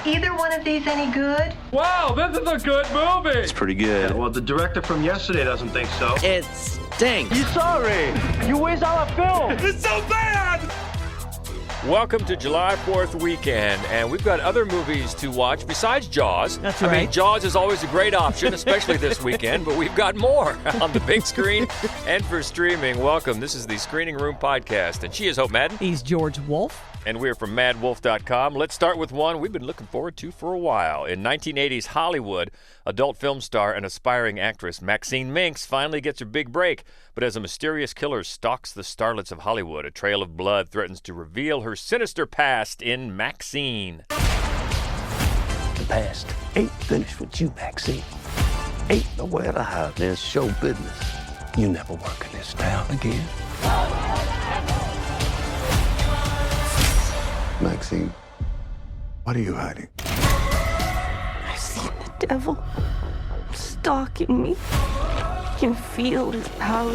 either one of these any good? Wow, this is a good movie! It's pretty good. Yeah, well, the director from yesterday doesn't think so. It stinks. You sorry? You waste our film. It's so bad! Welcome to July 4th weekend, and we've got other movies to watch besides Jaws. That's I right. mean, Jaws is always a great option, especially this weekend, but we've got more on the big screen and for streaming. Welcome. This is the Screening Room Podcast, and she is Hope Madden. He's George Wolf. And we're from madwolf.com. Let's start with one we've been looking forward to for a while. In 1980s Hollywood, adult film star and aspiring actress MaXXXine Minx finally gets her big break. But as a mysterious killer stalks the starlets of Hollywood, a trail of blood threatens to reveal her sinister past in MaXXXine. The past ain't finished with you, MaXXXine. Ain't nowhere to hide. There's show business. You never work in this town again. MaXXXine, what are you hiding? I've seen the devil stalking me. I can feel his power.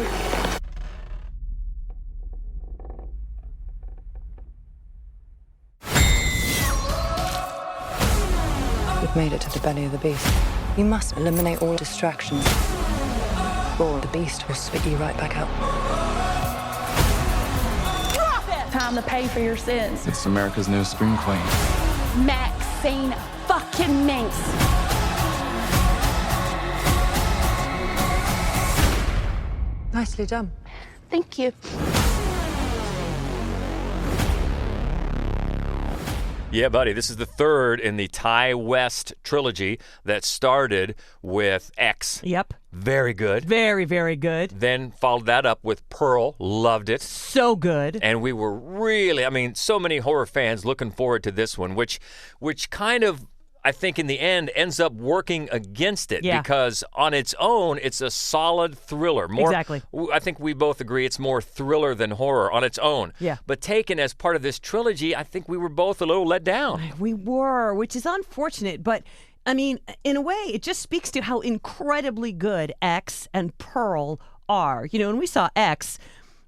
We've made it to the belly of the beast. You must eliminate all distractions, or the beast will spit you right back out. Time to pay for your sins. It's America's new scream queen. MaXXXine fucking Minx. Nicely done. Thank you. Yeah, buddy, this is the third in the Ty West trilogy that started with X. Yep. Very good. Very, very good. Then followed that up with Pearl. Loved it. So good. And we were really, so many horror fans looking forward to this one, which kind of, I think in the end, ends up working against it. Yeah. Because on its own, it's a solid thriller. Exactly. I think we both agree it's more thriller than horror on its own. Yeah. But taken as part of this trilogy, I think we were both a little let down. We were, which is unfortunate, but in a way, it just speaks to how incredibly good X and Pearl are. When we saw X,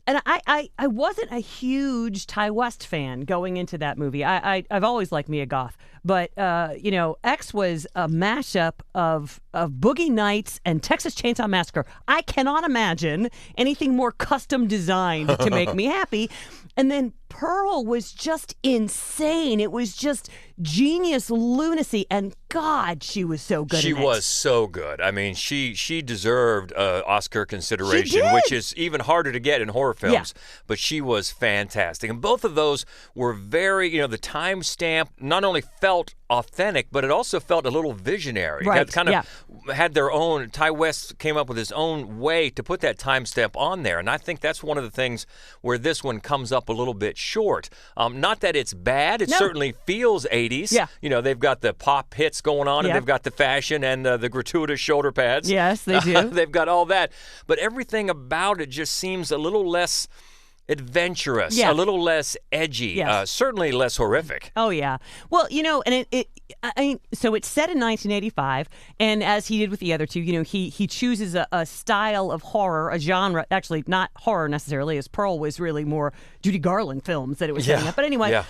and I wasn't a huge Ty West fan going into that movie. I've always liked Mia Goth. But, X was a mashup of Boogie Nights and Texas Chainsaw Massacre. I cannot imagine anything more custom designed to make me happy. And then Pearl was just insane. It was just genius lunacy. And God, she was so good. She was so good. She deserved Oscar consideration, She did. which is even harder to get in horror films. Yeah. But she was fantastic. And both of those were very, the timestamp not only felt authentic, but it also felt a little visionary. Right. It kind of had their own, Ty West came up with his own way to put that timestamp on there. And I think that's one of the things where this one comes up a little bit short. Not that it's bad. It certainly feels 80s. Yeah. They've got the pop hits going on, and they've got the fashion and the gratuitous shoulder pads. Yes, they do. They've got all that. But everything about it just seems a little less adventurous, a little less edgy, certainly less horrific. Oh, yeah. Well, and so it's set in 1985, and as he did with the other two, he chooses a style of horror, a genre, actually not horror necessarily, as Pearl was really more Judy Garland films that it was setting up. But anyway,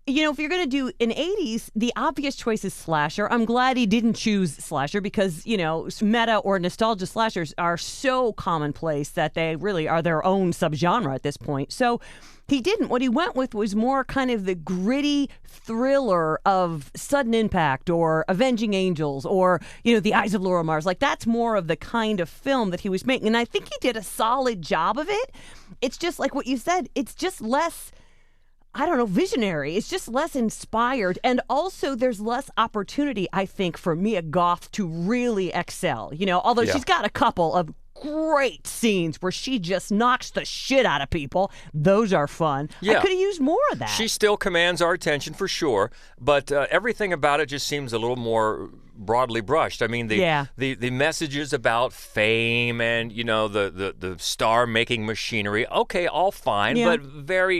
if you're going to do an 80s, the obvious choice is slasher. I'm glad he didn't choose slasher because, meta or nostalgia slashers are so commonplace that they really are their own subgenre at this point. So he didn't. What he went with was more kind of the gritty thriller of Sudden Impact or Avenging Angels or, The Eyes of Laura Mars. Like, that's more of the kind of film that he was making. And I think he did a solid job of it. It's just like what you said. It's just less, visionary. It's just less inspired. And also there's less opportunity, I think, for Mia Goth to really excel. Although she's got a couple of great scenes where she just knocks the shit out of people. Those are fun. I could have used more of that. She still commands our attention for sure, but everything about it just seems a little more broadly brushed. The messages about fame and, the star-making machinery, okay, all fine, but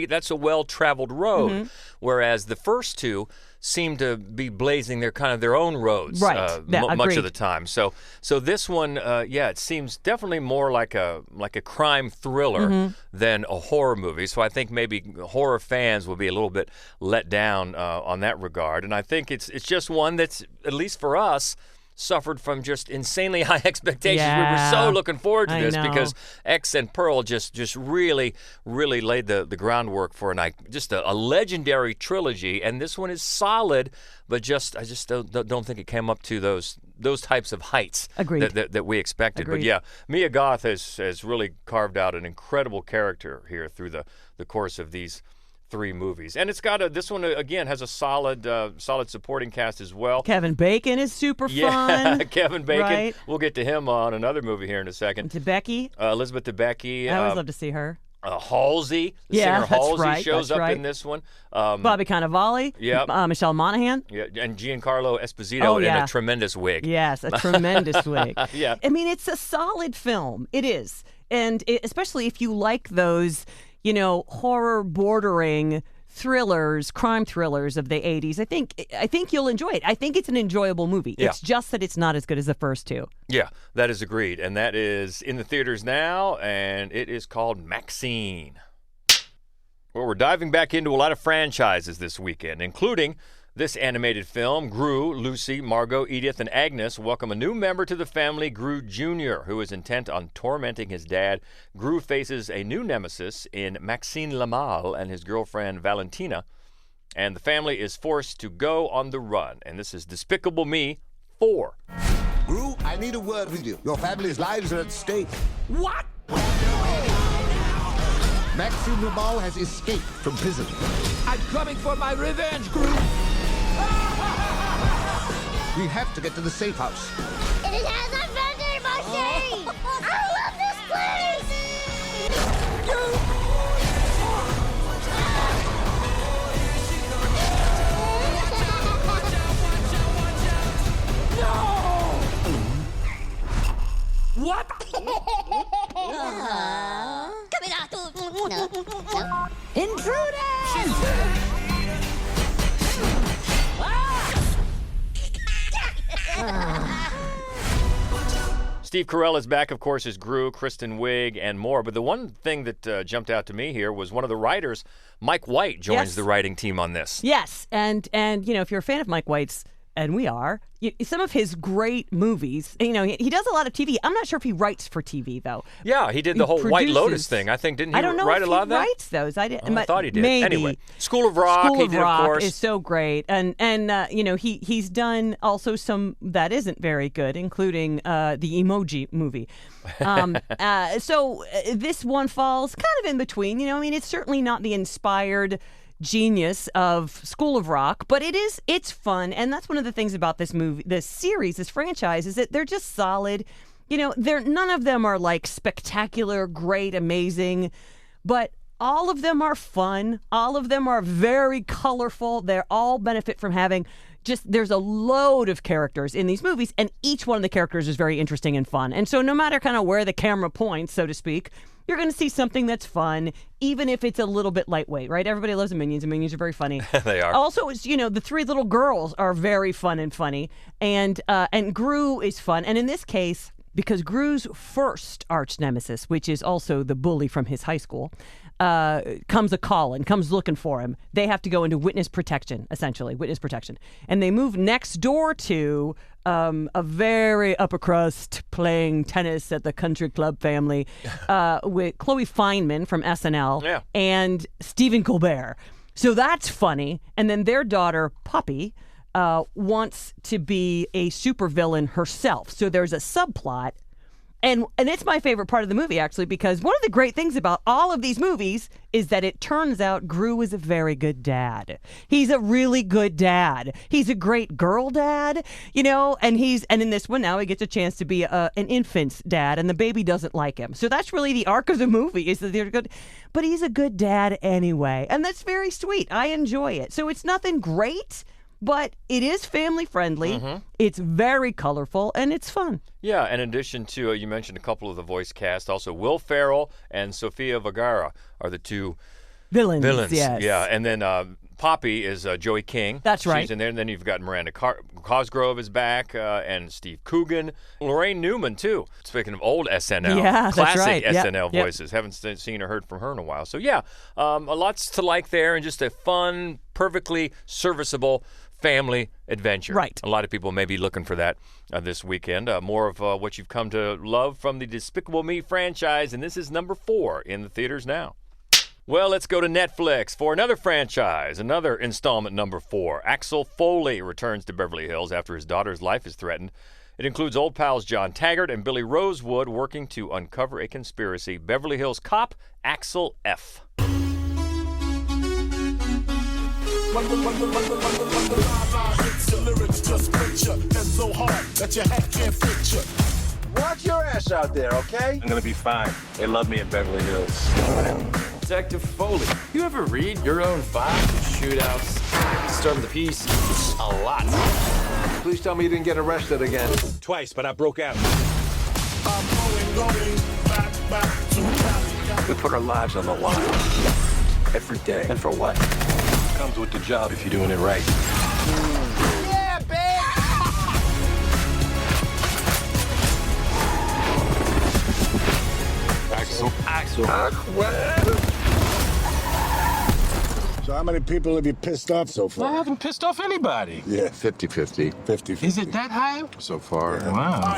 that's a well-traveled road. Mm-hmm. Whereas the first two seem to be blazing their own roads Right. Yeah, much agreed. of the time. So this one, it seems definitely more like a crime thriller than a horror movie. So I think maybe horror fans will be a little bit let down on that regard. And I think it's just one that's, at least for us, suffered from just insanely high expectations. Yeah, we were so looking forward to I this know. because X and Pearl just really laid the groundwork for a legendary trilogy. And this one is solid, but I just don't think it came up to those types of heights Agreed. that we expected. Agreed. But yeah, Mia Goth has really carved out an incredible character here through the course of these 3 movies. And it's got this one again has a solid supporting cast as well. Kevin Bacon is super Yeah, fun. Kevin Bacon. Right. We'll get to him on another movie here in a second. Debicki. Elizabeth Debicki. I always love to see her. Halsey. The Yeah, singer that's Halsey right, shows that's up right. in this one. Bobby Cannavale. Yep. Michelle Monaghan. Yeah, and Giancarlo Esposito Oh, in yeah. a tremendous wig. Yes, a tremendous wig. Yeah. I mean, it's a solid film. It is. And especially if you like those, horror bordering thrillers, crime thrillers of the 80s, I think you'll enjoy it. I think it's an enjoyable movie. Yeah. It's just that it's not as good as the first 2. Yeah, that is agreed. And that is in the theaters now, and it is called MaXXXine. Well, we're diving back into a lot of franchises this weekend, including this animated film. Gru, Lucy, Margot, Edith, and Agnes welcome a new member to the family, Gru Jr., who is intent on tormenting his dad. Gru faces a new nemesis in Maxime Lamal and his girlfriend Valentina, and the family is forced to go on the run. And this is Despicable Me 4. Gru, I need a word with you. Your family's lives are at stake. What? Maxime Lamal has escaped from prison. I'm coming for my revenge, Gru. We have to get to the safe house. It has a vending machine! I love this place! What? Steve Carell is back, of course, as Gru, Kristen Wiig, and more. But the one thing that jumped out to me here was one of the writers, Mike White, joins Yes. the writing team on this. Yes, and if you're a fan of Mike White's, and we are, some of his great movies, he does a lot of TV. I'm not sure if he writes for TV, though. Yeah, he did the whole White Lotus thing. I think, didn't he I don't know write if a lot he of that? writes those. I thought he did. Maybe. Anyway, School of Rock, School he of did, Rock of course. is so great, and he's done also some that isn't very good, including the Emoji Movie. So this one falls kind of in between. It's certainly not the inspired genius of School of Rock, but it's fun, and that's one of the things about this movie, this series, this franchise, is that they're just solid. None of them are like spectacular, great, amazing, but all of them are fun. All of them are very colorful. They all benefit from having there's a load of characters in these movies, and each one of the characters is very interesting and fun. And so no matter kind of where the camera points, so to speak, you're going to see something that's fun, even if it's a little bit lightweight, right? Everybody loves the Minions, and Minions are very funny. They are. Also, the 3 little girls are very fun and funny, and Gru is fun. And in this case, because Gru's first arch nemesis, which is also the bully from his high school, comes looking for him. They have to go into witness protection, and they move next door to a very upper crust playing tennis at the country club family with Chloe Fineman from SNL and Stephen Colbert. So that's funny. And then their daughter Poppy wants to be a supervillain herself. So there's a subplot. And it's my favorite part of the movie, actually, because one of the great things about all of these movies is that it turns out Gru is a very good dad. He's a really good dad. He's a great girl dad, and in this one now he gets a chance to be an infant's dad, and the baby doesn't like him. So that's really the arc of the movie, is that they're good, but he's a good dad anyway, and that's very sweet. I enjoy it. So it's nothing great, but it is family friendly. Mm-hmm. It's very colorful, and it's fun. Yeah, in addition to, you mentioned a couple of the voice cast, also Will Ferrell and Sofia Vergara are the two villains. Yes. Yeah, and then Poppy is Joey King. That's right. She's in there. And then you've got Miranda Cosgrove is back, and Steve Coogan. Lorraine Newman, too. Speaking of old SNL. Yeah, that's classic right. SNL voices. Haven't seen or heard from her in a while. So, yeah, lots to like there, and just a fun, perfectly serviceable family adventure. Right. A lot of people may be looking for that this weekend. More of what you've come to love from the Despicable Me franchise, and this is number 4 in the theaters now. Well, let's go to Netflix for another franchise, another installment number 4. Axel Foley returns to Beverly Hills after his daughter's life is threatened. It includes old pals John Taggart and Billy Rosewood working to uncover a conspiracy. Beverly Hills cop Axel F. Watch your ass out there, okay? I'm gonna be fine. They love me in Beverly Hills. Detective Foley, you ever read your own files? Shootouts, disturb the peace, a lot. Please tell me you didn't get arrested again. Twice, but I broke out. We put our lives on the line every day. And for what? Comes with the job if you're doing it right. Yeah, bitch! Axel. So how many people have you pissed off so I far? haven't pissed off anybody. Yeah, 50-50. 50-50. Is it that high? So far. Wow.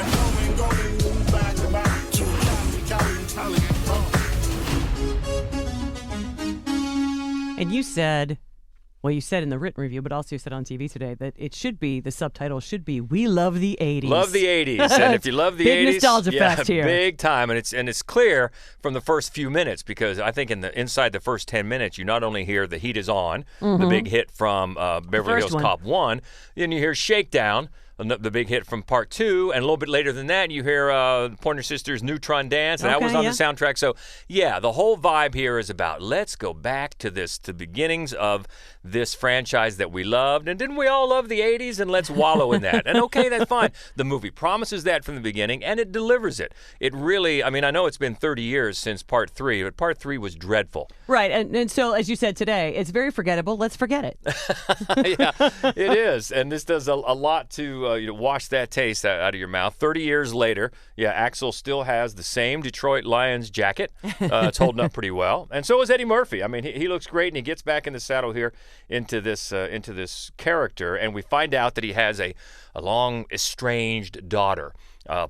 And you said, well, you said in the written review, but also you said on TV today that it should be, the subtitle should be, "We love the 80s." Love the 80s. And if you love the big 80s, nostalgia fest here. Big time. And it's clear from the first few minutes, because I think inside the first 10 minutes, you not only hear The Heat Is On, the big hit from Beverly Hills Cop 1, then you hear Shakedown, the big hit from Part 2, and a little bit later than that, you hear Pointer Sisters' Neutron Dance, and that was on the soundtrack. So, yeah, the whole vibe here is about let's go back to the beginnings of this franchise that we loved, and didn't we all love the 80s, and let's wallow in that. And okay, that's fine. The movie promises that from the beginning, and it delivers it. It really, I mean, I know it's been 30 years since Part 3, but Part 3 was dreadful. Right, and so, as you said today, it's very forgettable. Let's forget it. Yeah, it is, and this does a lot to wash that taste out of your mouth. 30 years later, yeah, Axel still has the same Detroit Lions jacket. It's holding up pretty well, and so is Eddie Murphy. I mean, he looks great, and he gets back in the saddle here into this character, and we find out that he has a long estranged daughter.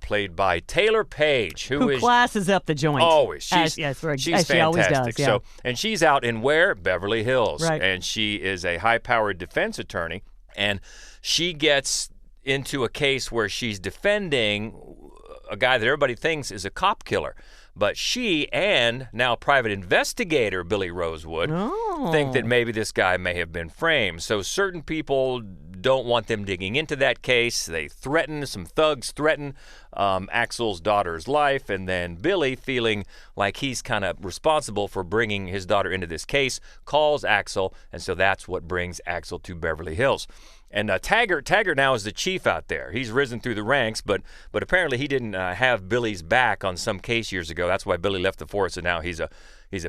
Played by Taylor Page, who is classes up the joint. Always. She's fantastic. she always does. Yeah. So, and she's out in where? Beverly Hills. Right. And she is a high-powered defense attorney, and she gets into a case where she's defending a guy that everybody thinks is a cop killer. But she and now private investigator Billy Rosewood think that maybe this guy may have been framed. So certain people don't want them digging into that case. They some thugs threaten Axel's daughter's life. And then Billy, feeling like he's kind of responsible for bringing his daughter into this case, calls Axel. And so that's what brings Axel to Beverly Hills. And Taggart now is the chief out there. He's risen through the ranks, but apparently he didn't have Billy's back on some case years ago. That's why Billy left the force, and now he's a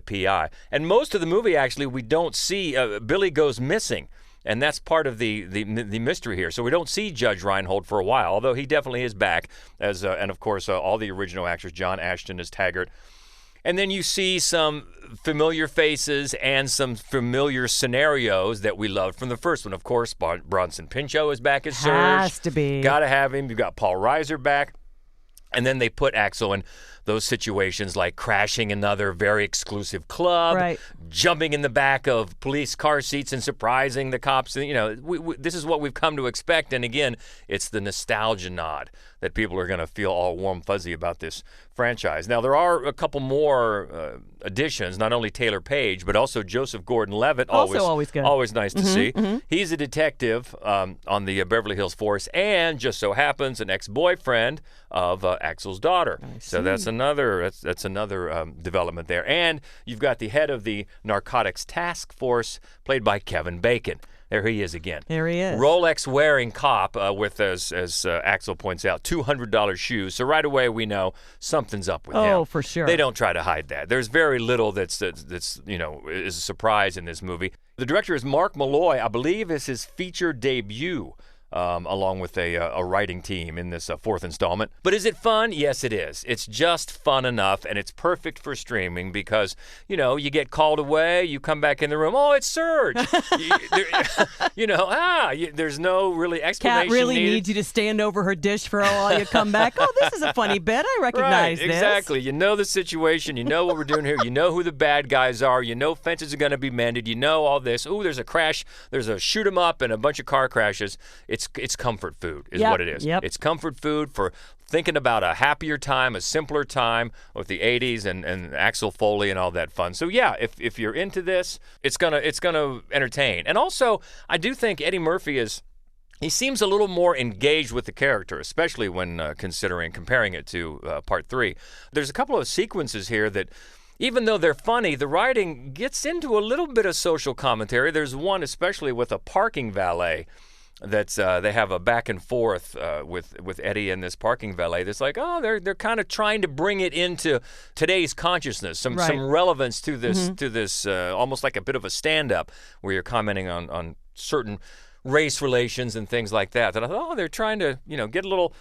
PI. And most of the movie, actually, we don't see Billy goes missing, and that's part of the mystery here. So we don't see Judge Reinhold for a while, although he definitely is back as and of course all the original actors. John Ashton as Taggart. And then you see some familiar faces and some familiar scenarios that we loved from the first one. Of course, Bronson Pinchot is back as Surge. Has to be. Got to have him. You've got Paul Reiser back. And then they put Axel in those situations like crashing another very exclusive club, right, jumping in the back of police car seats and surprising the cops. You know, this is what we've come to expect. And again, it's the nostalgia nod that people are going to feel all warm fuzzy about this franchise. Now, there are a couple more additions, not only Taylor Page, but also Joseph Gordon-Levitt. Always good. Always nice to see. He's a detective on the Beverly Hills force, and just so happens an ex-boyfriend of Axel's daughter. So that's another development there. And you've got the head of the Narcotics Task Force, played by Kevin Bacon. There he is again. There he is. Rolex-wearing cop with, as Axel points out, $200 shoes. So right away we know something's up with him. Oh, for sure. They don't try to hide that. There's very little that's is a surprise in this movie. The director is Mark Malloy. I believe is his feature debut. Along with a writing team in this fourth installment. But is it fun? Yes, it is. It's just fun enough, and it's perfect for streaming because, you know, you get called away, you come back in the room, oh, it's Serge. There's no really explanation Kat really needed. needs you to stand over her dish for a while you come back. Oh, this is a funny bit. I recognize right, this. Exactly. You know the situation. You know what we're doing here. You know who the bad guys are. You know fences are going to be mended. You know all this. Ooh, there's a crash. There's a shoot 'em up and a bunch of car crashes. It's comfort food is what it is. Yep. It's comfort food for thinking about a happier time, a simpler time with the 80s and Axel Foley and all that fun. So yeah, if you're into this, it's gonna entertain. And also, I do think Eddie Murphy he seems a little more engaged with the character, especially when comparing it to Part 3. There's a couple of sequences here that, even though they're funny, the writing gets into a little bit of social commentary. There's one especially with a parking valet. That's they have a back and forth with Eddie and this parking valet. That's like, oh, they're kind of trying to bring it into today's consciousness, some relevance to this almost like a bit of a stand-up where you're commenting on certain race relations and things like that. That I thought, oh, they're trying to get a little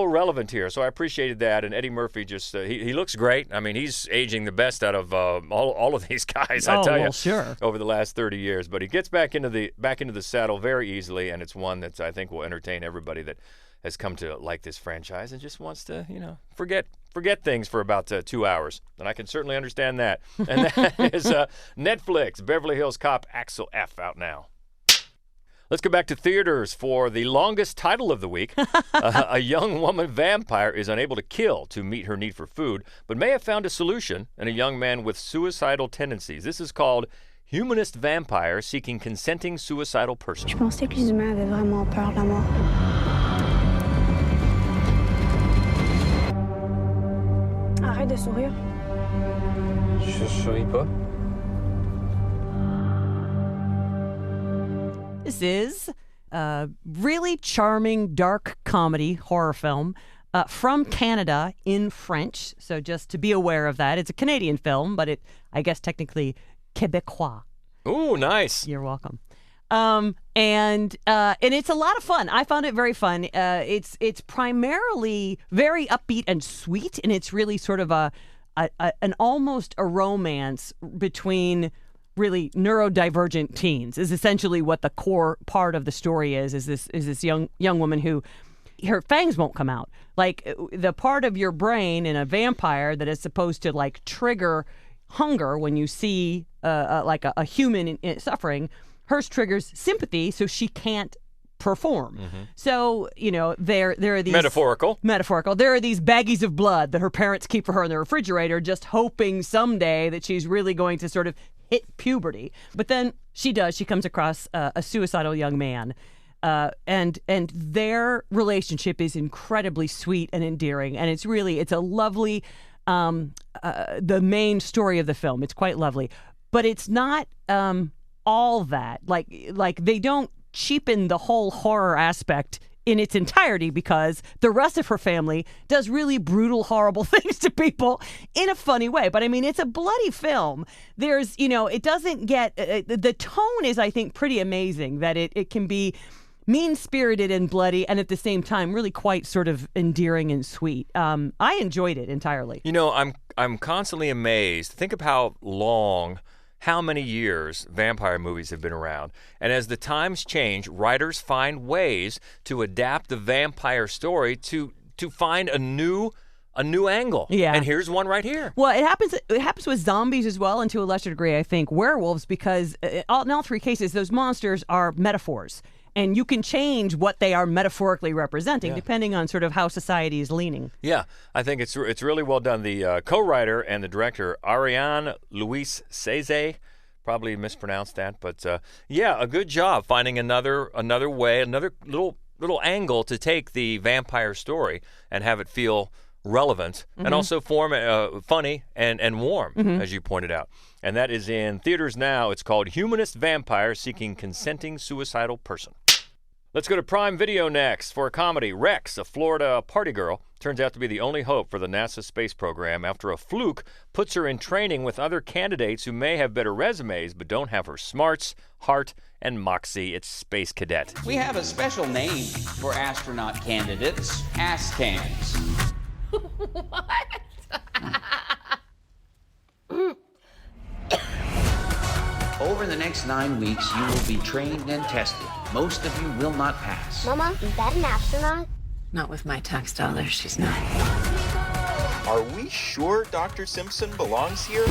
relevant here. So I appreciated that. And Eddie Murphy just he looks great. I mean, he's aging the best out of all of these guys. I tell you, sure. Over the last 30 years. But he gets back into the saddle very easily, and it's one that I think will entertain everybody that has come to like this franchise and just wants to forget things for about 2 hours. And I can certainly understand that. And that is Netflix Beverly Hills Cop Axel F out now. Let's go back to theaters for the longest title of the week. A young woman vampire is unable to kill to meet her need for food, but may have found a solution in a young man with suicidal tendencies. This is called Humanist Vampire Seeking Consenting Suicidal Person. Je pensais que les humains avaient vraiment peur de la mort. Arrête de sourire. Je souris pas. This is a really charming, dark comedy horror film from Canada in French. So just to be aware of that. It's a Canadian film, but I guess technically Québécois. Ooh, nice. You're welcome. And it's a lot of fun. I found it very fun. It's primarily very upbeat and sweet, and it's really sort of an almost a romance between really neurodivergent teens is essentially what the core part of the story is this young woman who her fangs won't come out. Like the part of your brain in a vampire that is supposed to like trigger hunger when you see like a human in suffering, hers triggers sympathy, so she can't perform. Mm-hmm. So, there are these metaphorical. There are these baggies of blood that her parents keep for her in the refrigerator, just hoping someday that she's really going to sort of hit puberty. But then she does. She comes across a suicidal young man. And their relationship is incredibly sweet and endearing. And it's a lovely, the main story of the film. It's quite lovely. But it's not all that. Like they don't cheapen the whole horror aspect in its entirety, because the rest of her family does really brutal, horrible things to people in a funny way. But I mean, it's a bloody film. There's, it doesn't get, the tone is, I think, pretty amazing, that it can be mean-spirited and bloody and at the same time really quite sort of endearing and sweet. I enjoyed it entirely. I'm constantly amazed. Think of how many years vampire movies have been around. And as the times change, writers find ways to adapt the vampire story to find a new angle. Yeah. And here's one right here. Well, it happens with zombies as well, and to a lesser degree, I think, werewolves, because in all three cases, those monsters are metaphors. And you can change what they are metaphorically representing depending on sort of how society is leaning. Yeah, I think it's really well done. The co-writer and the director, Ariane Louise Cézé, probably mispronounced that, but a good job finding another way, another little angle to take the vampire story and have it feel relevant and also funny and warm, as you pointed out. And that is in theaters now. It's called Humanist Vampire Seeking Consenting Suicidal Person. Let's go to Prime Video next for a comedy. Rex, a Florida party girl, turns out to be the only hope for the NASA space program after a fluke puts her in training with other candidates who may have better resumes but don't have her smarts, heart, and moxie. It's Space Cadet. We have a special name for astronaut candidates, ass-cans. Over the next 9 weeks, you will be trained and tested. Most of you will not pass. Mama, is that an astronaut? Not with my tax dollars, she's not. Are we sure Dr. Simpson belongs here?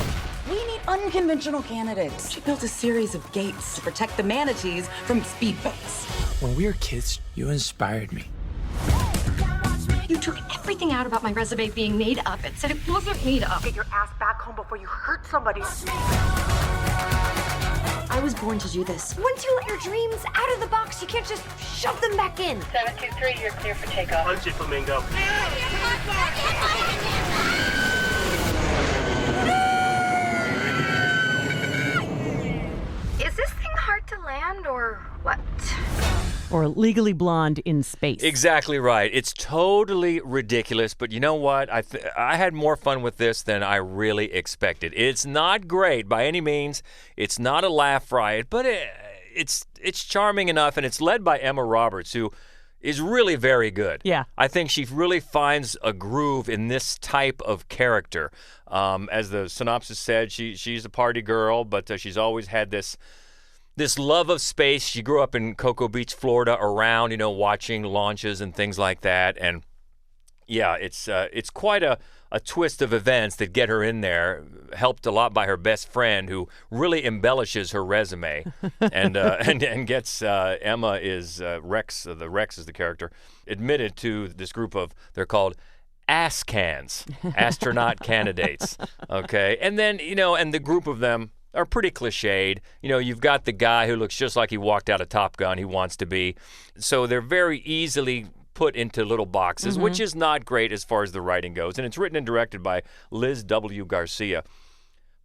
We need unconventional candidates. She built a series of gates to protect the manatees from speedboats. When we were kids, you inspired me. You took everything out about my resume being made up and said it wasn't made up. Get your ass back home before you hurt somebody. I was born to do this. Once you let your dreams out of the box, you can't just shove them back in. 723, you're clear for takeoff. Punch it, Flamingo. Is this thing hard to land or what? Or Legally Blonde in space. Exactly right. It's totally ridiculous, but you know what? I had more fun with this than I really expected. It's not great by any means. It's not a laugh riot, but it's charming enough, and it's led by Emma Roberts, who is really very good. Yeah. I think she really finds a groove in this type of character. As the synopsis said, she's a party girl, but she's always had this love of space. She grew up in Cocoa Beach, Florida, around, watching launches and things like that. And yeah, it's quite a twist of events that get her in there, helped a lot by her best friend who really embellishes her resume and gets Emma is Rex, the Rex is the character, admitted to this group of, they're called ass-cans, astronaut candidates. Okay. And then, and the group of them are pretty cliched. You've got the guy who looks just like he walked out of Top Gun. He wants to be. So they're very easily put into little boxes, which is not great as far as the writing goes. And it's written and directed by Liz W. Garcia.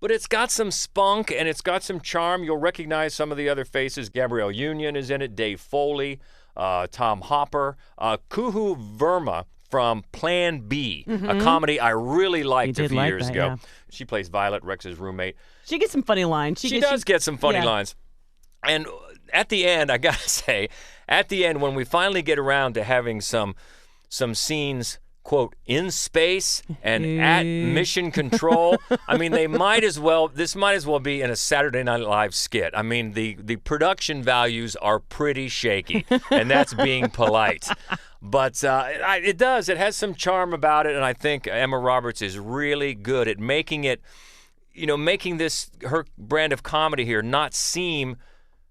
But it's got some spunk and it's got some charm. You'll recognize some of the other faces. Gabrielle Union is in it, Dave Foley, Tom Hopper, Kuhu Verma from Plan B, a comedy I really liked a few years ago. Yeah. She plays Violet, Rex's roommate. She gets some funny lines. She does get some funny lines. And at the end, I got to say, when we finally get around to having some scenes, quote, in space and at mission control, I mean, this might as well be in a Saturday Night Live skit. I mean, the production values are pretty shaky, and that's being polite. But it has some charm about it, and I think Emma Roberts is really good at making it, making this, her brand of comedy here, not seem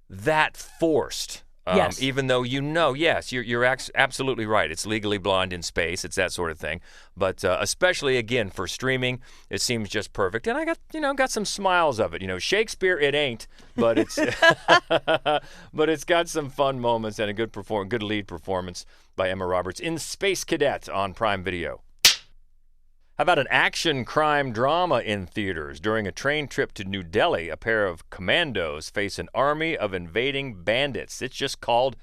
that forced. Yes. Even though yes, you're absolutely right. It's Legally Blonde in space. It's that sort of thing. But especially, again, for streaming, it seems just perfect. And I got some smiles of it. Shakespeare, it ain't, but it's but it's got some fun moments and a good lead performance by Emma Roberts in Space Cadet on Prime Video. How about an action crime drama in theaters? During a train trip to New Delhi, a pair of commandos face an army of invading bandits. It's just called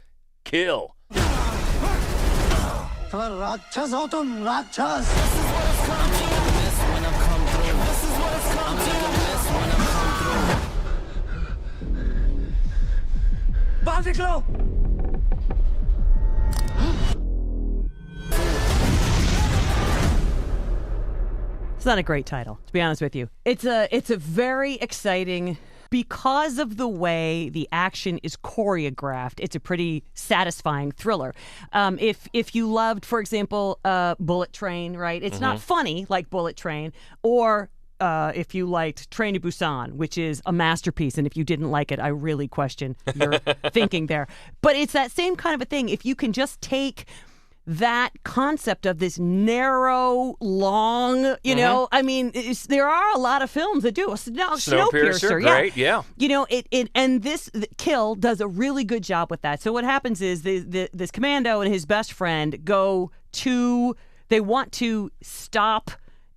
Kill. It's not a great title, to be honest with you. It's a very exciting, because of the way the action is choreographed, it's a pretty satisfying thriller. If you loved, for example, Bullet Train, right? It's not funny like Bullet Train, or if you liked Train to Busan, which is a masterpiece, and if you didn't like it, I really question your thinking there. But it's that same kind of a thing. If you can just take that concept of this narrow, long, I mean, there are a lot of films that do. Snowpiercer, great, yeah. And this Kill does a really good job with that. So what happens is this commando and his best friend they want to stop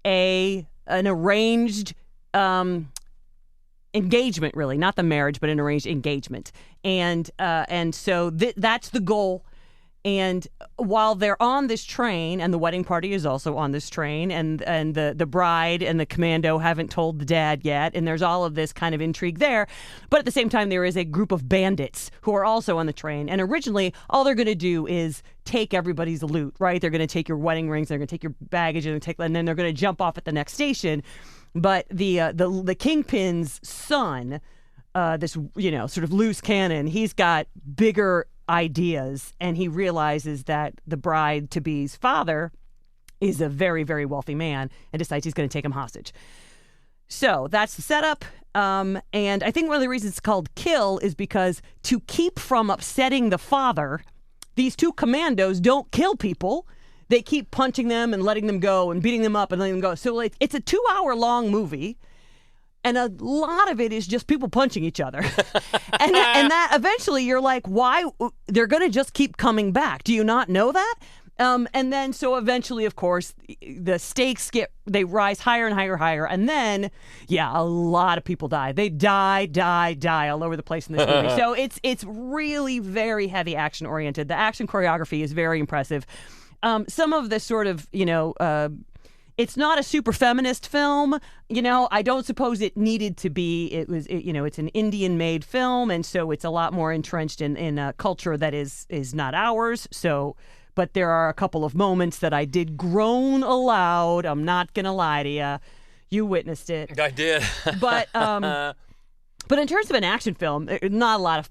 an arranged engagement, really, not the marriage, but an arranged engagement. And so that's the goal. And while they're on this train, and the wedding party is also on this train, and the bride and the commando haven't told the dad yet, and there's all of this kind of intrigue there. But at the same time, there is a group of bandits who are also on the train. And originally, all they're going to do is take everybody's loot, right? They're going to take your wedding rings, they're going to take your baggage, and then they're going to jump off at the next station. But the kingpin's son, this sort of loose cannon, he's got bigger ideas, and he realizes that the bride-to-be's father is a very, very wealthy man, and decides he's going to take him hostage. So that's the setup. And I think one of the reasons it's called Kill is because to keep from upsetting the father, these two commandos don't kill people. They keep punching them and letting them go and beating them up and letting them go. So it's a 2-hour-long movie. And a lot of it is just people punching each other. and that eventually you're like, why? They're going to just keep coming back. Do you not know that? And then so eventually, of course, the stakes they rise higher and higher and higher. And then, a lot of people die. They die all over the place in this movie. So it's really very heavy action oriented. The action choreography is very impressive. Some of the sort of, it's not a super feminist film. I don't suppose it needed to be. It's an Indian-made film, and so it's a lot more entrenched in a culture that is not ours. So, but there are a couple of moments that I did groan aloud. I'm not gonna lie to you. You witnessed it. I did. But in terms of an action film, not a lot of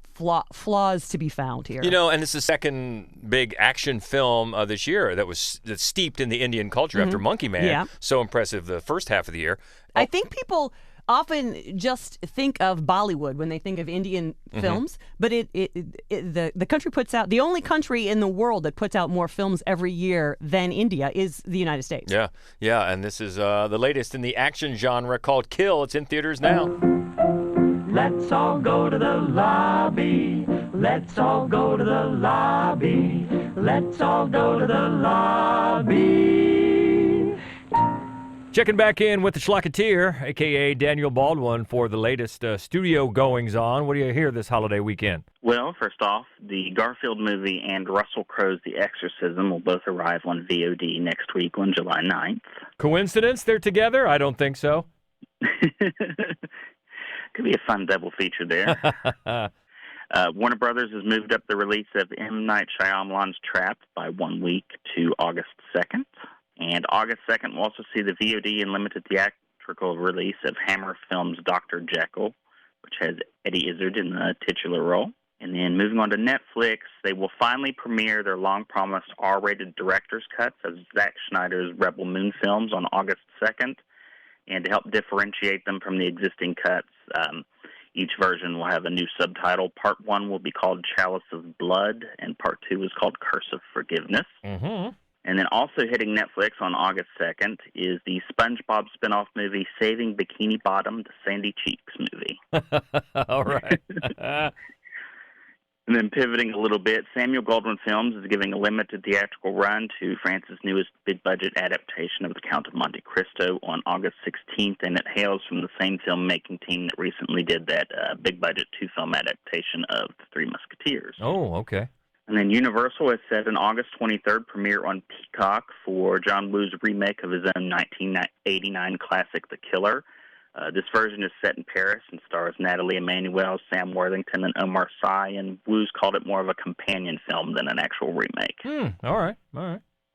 flaws to be found here. And it's the second big action film this year that's steeped in the Indian culture after Monkey Man. Yeah. So impressive the first half of the year. I think people often just think of Bollywood when they think of Indian films, but the country puts out, the only country in the world that puts out more films every year than India is the United States. Yeah, and this is the latest in the action genre called Kill. It's in theaters now. Let's all go to the lobby. Let's all go to the lobby. Let's all go to the lobby. Checking back in with the Schlocketeer, a.k.a. Daniel Baldwin, for the latest studio goings-on. What do you hear this holiday weekend? Well, first off, the Garfield movie and Russell Crowe's The Exorcism will both arrive on VOD next week on July 9th. Coincidence they're together? I don't think so. Could be a fun double feature there. Warner Brothers has moved up the release of M. Night Shyamalan's Trapped by 1 week to August 2nd. And August 2nd will also see the VOD and limited theatrical release of Hammer Films' Dr. Jekyll, which has Eddie Izzard in the titular role. And then moving on to Netflix, they will finally premiere their long-promised R-rated director's cuts of Zack Snyder's Rebel Moon films on August 2nd. And to help differentiate them from the existing cuts, each version will have a new subtitle. Part 1 will be called Chalice of Blood, and Part 2 is called Curse of Forgiveness. Mm-hmm. And then also hitting Netflix on August 2nd is the SpongeBob spinoff movie Saving Bikini Bottom, the Sandy Cheeks movie. All right. And then pivoting a little bit, Samuel Goldwyn Films is giving a limited theatrical run to France's newest big-budget adaptation of The Count of Monte Cristo on August 16th, and it hails from the same filmmaking team that recently did that big-budget 2-film adaptation of The Three Musketeers. Oh, okay. And then Universal has set an August 23rd premiere on Peacock for John Woo's remake of his own 1989 classic, The Killer. This version is set in Paris and stars Natalie Emmanuel, Sam Worthington, and Omar Sy, and Woo's called it more of a companion film than an actual remake. All right.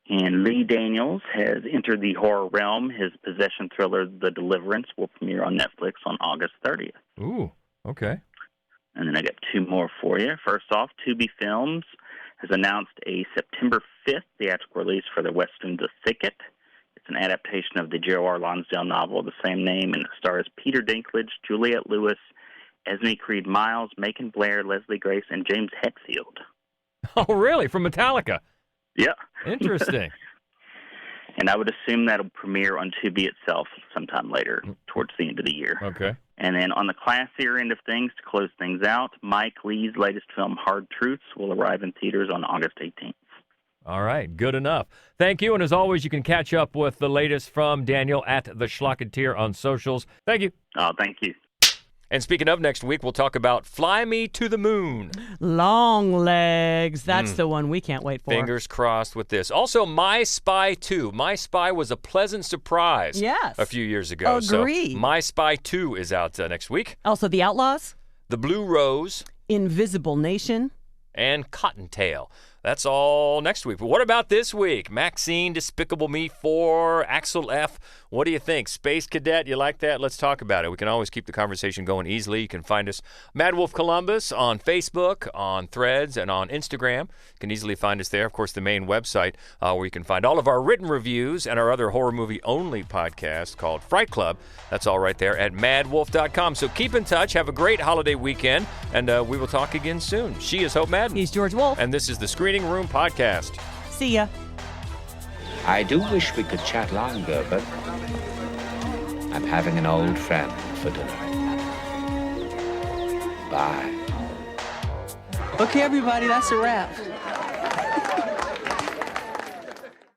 And Lee Daniels has entered the horror realm. His possession thriller, The Deliverance, will premiere on Netflix on August 30th. Ooh, okay. And then I got 2 more for you. First off, Tubi Films has announced a September 5th theatrical release for the Western The Thicket. It's an adaptation of the J.R. Lonsdale novel of the same name, and it stars Peter Dinklage, Juliette Lewis, Esme Creed Miles, Macon Blair, Leslie Grace, and James Hetfield. Oh, really? From Metallica? Yeah. Interesting. And I would assume that'll premiere on Tubi itself sometime later, towards the end of the year. Okay. And then on the classier end of things, to close things out, Mike Lee's latest film, Hard Truths, will arrive in theaters on August 18th. All right, good enough. Thank you, and as always, you can catch up with the latest from Daniel at The Schlocketeer on socials. Thank you. Oh, thank you. And speaking of next week, we'll talk about Fly Me to the Moon. Long Legs. That's the one we can't wait for. Fingers crossed with this. Also, My Spy 2. My Spy was a pleasant surprise a few years ago. Agree. So My Spy 2 is out next week. Also, The Outlaws. The Blue Rose. Invisible Nation. And Cottontail. That's all next week. But what about this week? MaXXXine, Despicable Me 4, Axel F. What do you think? Space Cadet, you like that? Let's talk about it. We can always keep the conversation going easily. You can find us, Mad Wolf Columbus, on Facebook, on Threads, and on Instagram. You can easily find us there. Of course, the main website where you can find all of our written reviews and our other horror movie-only podcast called Fright Club. That's all right there at madwolf.com. So keep in touch. Have a great holiday weekend, and we will talk again soon. She is Hope Madden. He's George Wolf. And this is the Screening Room Podcast. See ya. I do wish we could chat longer, but I'm having an old friend for dinner. Bye. Okay, everybody, that's a wrap.